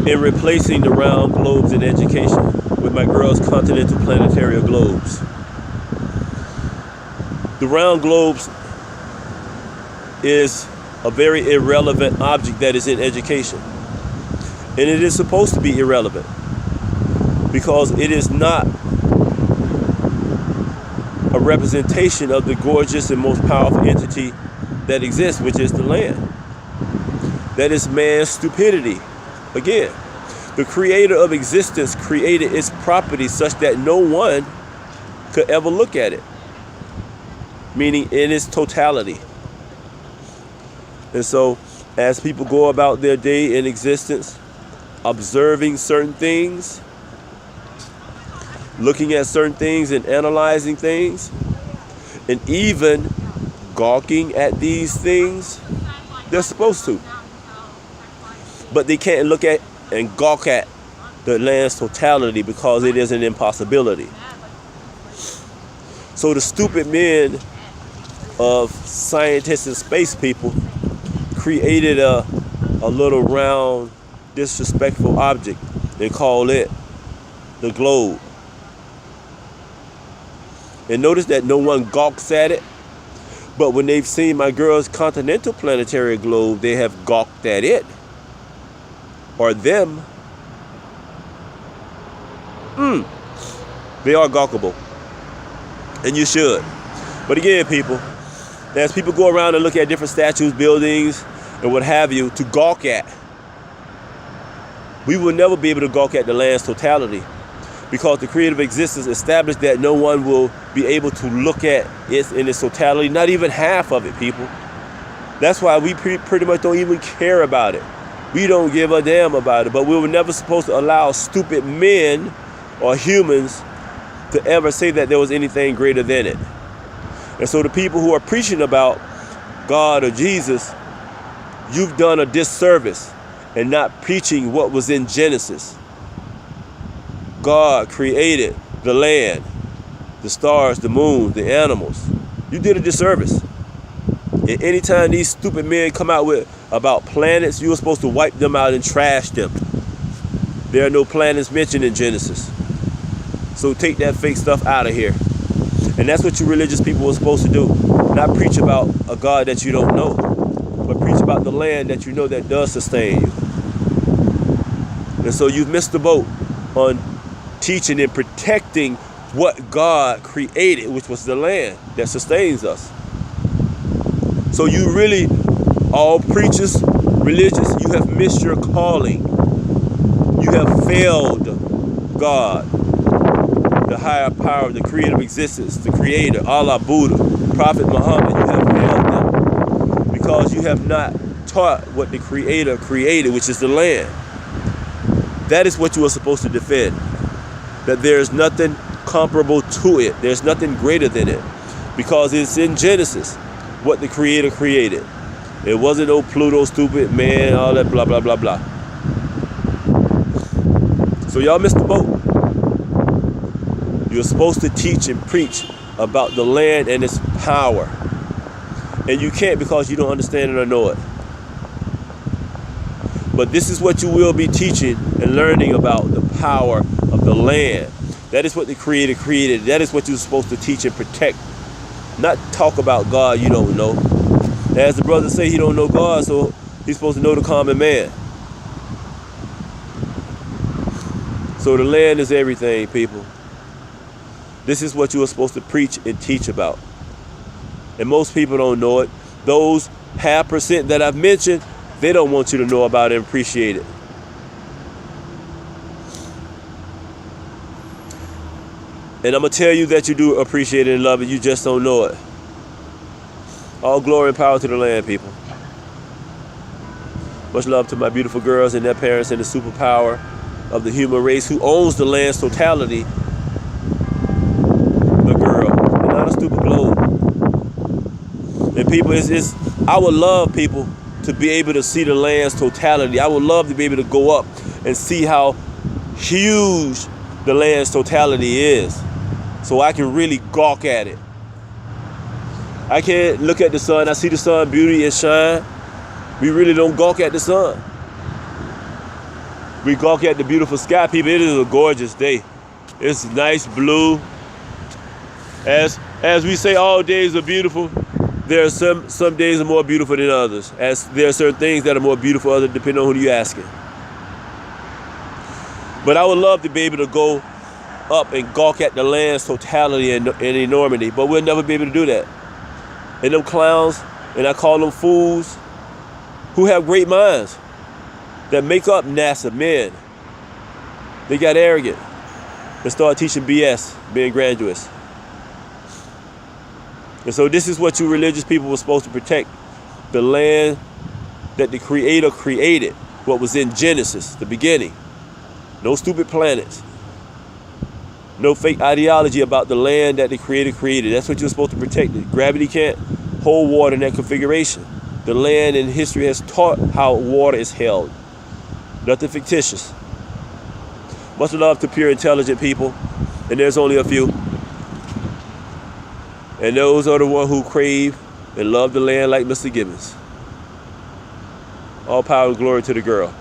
in replacing the round globes in education with my girls' continental planetary globes. The round globes is a very irrelevant object that is in education. And it is supposed to be irrelevant because it is not a representation of the gorgeous and most powerful entity that exists, which is the land. That is man's stupidity. Again, the creator of existence created its property such that no one could ever look at it, meaning in its totality. And so, as people go about their day in existence, observing certain things, looking at certain things and analyzing things, and even gawking at these things, they're supposed to. But they can't look at and gawk at the land's totality because it is an impossibility. So the stupid men of scientists and space people created a little round, disrespectful object and call it the globe. And notice that no one gawks at it, but when they've seen my girls' continental planetary globe, they have gawked at it or them. They are gawkable, and you should. But again, people, as people go around and look at different statues, buildings, and what have you, to gawk at, we will never be able to gawk at the land's totality because the creative existence established that no one will be able to look at it in its totality, not even half of it, people. That's why we pretty much don't even care about it. We don't give a damn about it, but we were never supposed to allow stupid men or humans to ever say that there was anything greater than it. And so the people who are preaching about God or Jesus, you've done a disservice in not preaching what was in Genesis. God created the land, the stars, the moon, the animals. You did a disservice. And anytime these stupid men come out with about planets, you were supposed to wipe them out and trash them. There are no planets mentioned in Genesis. So take that fake stuff out of here. And that's what you religious people were supposed to do. Not preach about a God that you don't know, but preach about the land that you know that does sustain you. And so you've missed the boat on teaching and protecting what God created, which was the land that sustains us. So you really, all preachers, religious, you have missed your calling. You have failed God, the higher power, the creative existence, the creator, Allah, Buddha, Prophet Muhammad. You have failed them because you have not taught what the creator created, which is the land. That is what you are supposed to defend. That there is nothing comparable to it. There's nothing greater than it. Because it's in Genesis what the creator created. It wasn't no Pluto, stupid man, all that blah, blah, blah, blah. So y'all missed the boat. You're supposed to teach and preach about the land and its power. And you can't because you don't understand it or know it. But this is what you will be teaching and learning about the power of the land. That is what the creator created. That is what you're supposed to teach and protect. Not talk about God you don't know. As the brothers say, he don't know God, so he's supposed to know the common man. So the land is everything, people. This is what you are supposed to preach and teach about. And most people don't know it. Those 0.5% that I've mentioned, they don't want you to know about it and appreciate it. And I'm going to tell you that you do appreciate it and love it. You just don't know it. All glory and power to the land, people. Much love to my beautiful girls and their parents and the superpower of the human race who owns the land's totality. The girl. And not a stupid globe. And people, I would love people to be able to see the land's totality. I would love to be able to go up and see how huge the land's totality is. So I can really gawk at it. I can't look at the sun. I see the sun, beauty and shine. We really don't gawk at the sun. We gawk at the beautiful sky, people. It is a gorgeous day. It's nice blue. As we say, all days are beautiful. There are some days are more beautiful than others. As there are certain things that are more beautiful, other depending on who you're asking. But I would love to be able to go up and gawk at the land's totality and enormity, but we'll never be able to do that. And them clowns, and I call them fools, who have great minds, that make up NASA men, they got arrogant and started teaching BS, being graduates. And so this is what you religious people were supposed to protect. The land that the Creator created, what was in Genesis, the beginning. No stupid planets. No fake ideology about the land that the Creator created. That's what you're supposed to protect. Gravity can't hold water in that configuration. The land in history has taught how water is held. Nothing fictitious. Much love to pure, intelligent people, and there's only a few. And those are the ones who crave and love the land like Mr. Givins. All power and glory to the girl.